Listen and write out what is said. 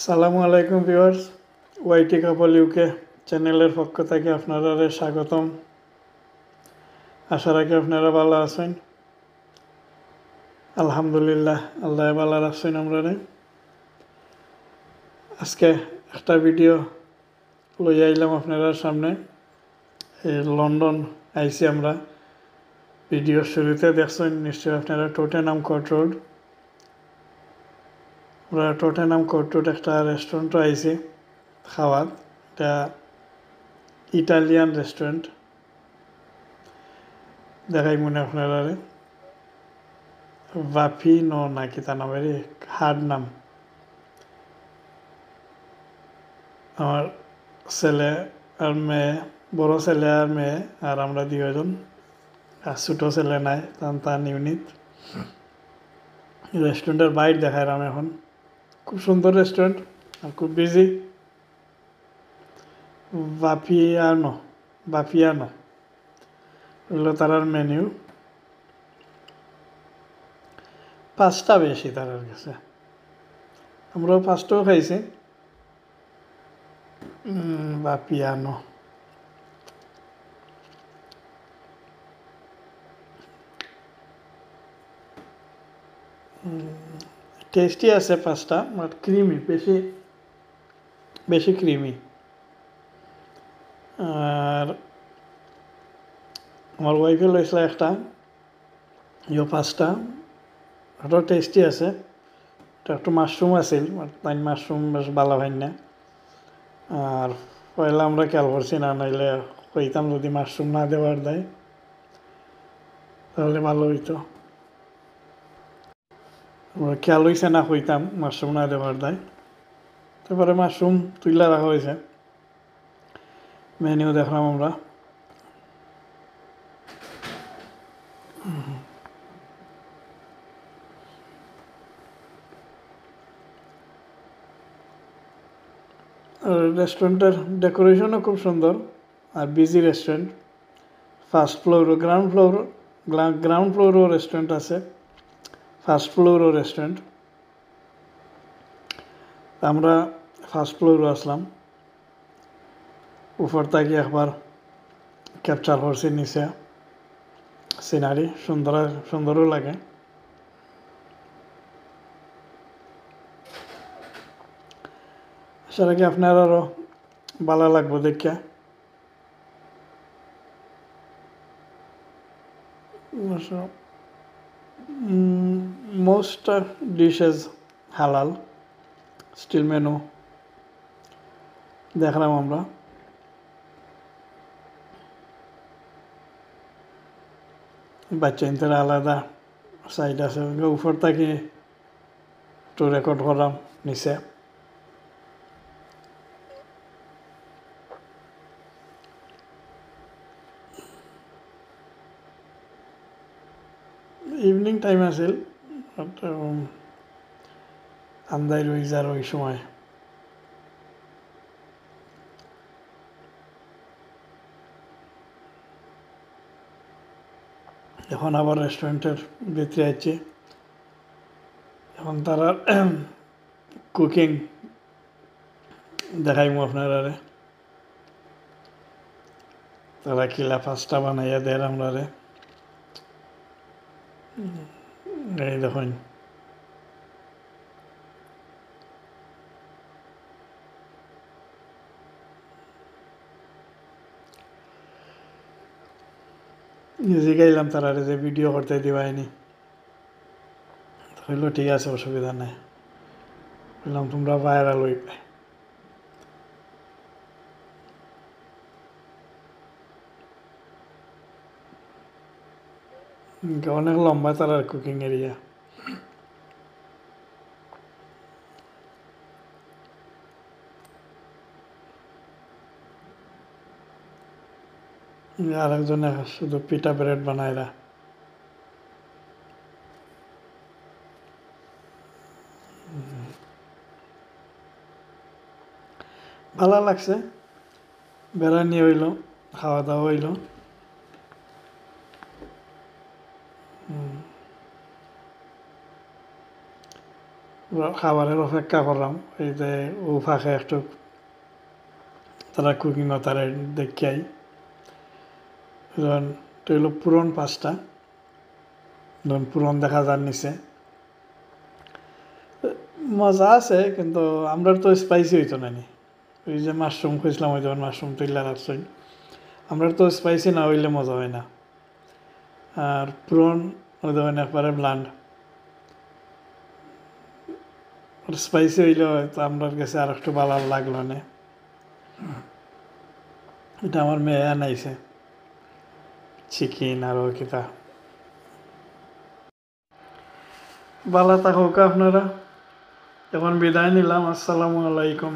আসসালামু আলাইকুম ভিউয়ার্স, ওয়াইটি কাপল ইউকে চ্যানেলের পক্ষ থেকে আপনারা স্বাগতম। আশা রাখি আপনারা ভালো আছেন। আলহামদুলিল্লাহ, আল্লাহ ভালো রাখছেন আমরা। আজকে একটা ভিডিও লই আইলাম আপনারা সামনে। লন্ডন আইসি আমরা। ভিডিওর শুরুতে দেখছেন নিশ্চয়ই আপনারা টটেনহাম কোর্ট রোড। আমরা টটেনহাম কোর্ট রোড একটা রেস্টুরেন্টও আইসি খাওয়ার। এটা ইটালিয়ান রেস্টুরেন্ট। দেখাই মনে আপনারা ভাপি নাকি তা নামের হার্ড নাম। আমার ছেলে আর মেয়ে, বড় ছেলে আর মেয়ে, আর আমরা দুজন। আর ছোটো ছেলে নাই, তার ইউনিট। রেস্টুরেন্টের বাইরে দেখায় আমি এখন। খুব সুন্দর রেস্টুরেন্ট আর খুব বিজি। বাপিয়ানো হলো তার মেনু। 5টা বেশি তার কাছে। আমরাও 5টাও খাইছি। বাপিয়ানো টেস্টি আছে 5টা, বাট ক্রিমি, বেশি ক্রিমি। আর আমার ওয়াইফে লইছিল একটা, 5টা। ওটাও টেস্টি আছে। এটা একটু মাশরুম আছিল, তাই মাশরুম বেশ ভালো হয় না। আর পয়লা আমরা খেয়াল করছি না, নাইলে কইতাম যদি মাশরুম না দেওয়ার দেয় তাহলে ভালো হইতো। আমরা খেয়াল হয়েছে না, কইতাম মাশরুম না দেওয়ার দেয়। তারপরে মাশরুম তুইলা রাখা হয়েছে। মেনিউ দেখলাম আমরা। আর রেস্টুরেন্টের ডেকোরেশনও খুব সুন্দর আর বিজি রেস্টুরেন্ট। গ্রাউন্ড ফ্লোরও রেস্টুরেন্ট আছে, ফার্স্ট ফ্লোরও রেস্টুরেন্ট। আমরা ফার্স্ট ফ্লোরও আসলাম। উপর থেকে একবার ক্যাপচার করছি নিচে সিনারি, সুন্দরও লাগে। সেটা কি আপনার আরও ভালো লাগবে দেখিয়া। most dishes হালাল। স্টিল মেনু দেখলাম আমরা। বাচ্চা ইন্টার আলাদা সাইড আছে, উপর থেকে একটু রেকর্ড করলাম নিচে। ইভিনিং টাইম আছিল, আন্দাই রই যার ওই সময়। এখন আবার রেস্টুরেন্টের ভিতরে আছে। এখন তারা কুকিং দেখাইমু আপনারা। তারা কিলা 5টা বানাইয়া দেয় আমরা। এই দেখুন, জিগাইলাম তারা যে ভিডিও করতে দিবাইনি। হইলো ঠিক আছে, অসুবিধা নাই। বললাম তোমরা ভাইরাল হইবে। অনেক লম্বা তার কুকিং এরিয়া। আরেকজনে শুধু পিঠা ব্রেড বানায়রা। ভালো লাগছে, বেড়ানি হইল, খাওয়া দাওয়া হইল। খাবারের অপেক্ষা করলাম এই যে ও ফাঁকে একটু তারা কুকিংও তারা দেখাই ধরুন তো হলো পুরন পাঁচটা ধরুন পুরন দেখা যার নিচে মজা আছে কিন্তু আমরা তো স্পাইসি হইতো না নি ওই যে মাশরুম খুঁজলাম ওই যেমন মাশরুম তুললা রাখছেন আমরা তো স্পাইসি না হইলে মজা হয় না আর পুরন ওই যেমন একবারে ব্লান্ড আর স্পাইসি হইলে হয়তো আমার কাছে আর একটু ভালো লাগলো না এটা আমার মেয়ে আনাইছে চিকেন আরও কিতা ভালো থাকুক আপনারা এখন বিদায় নিলাম আসসালামু আলাইকুম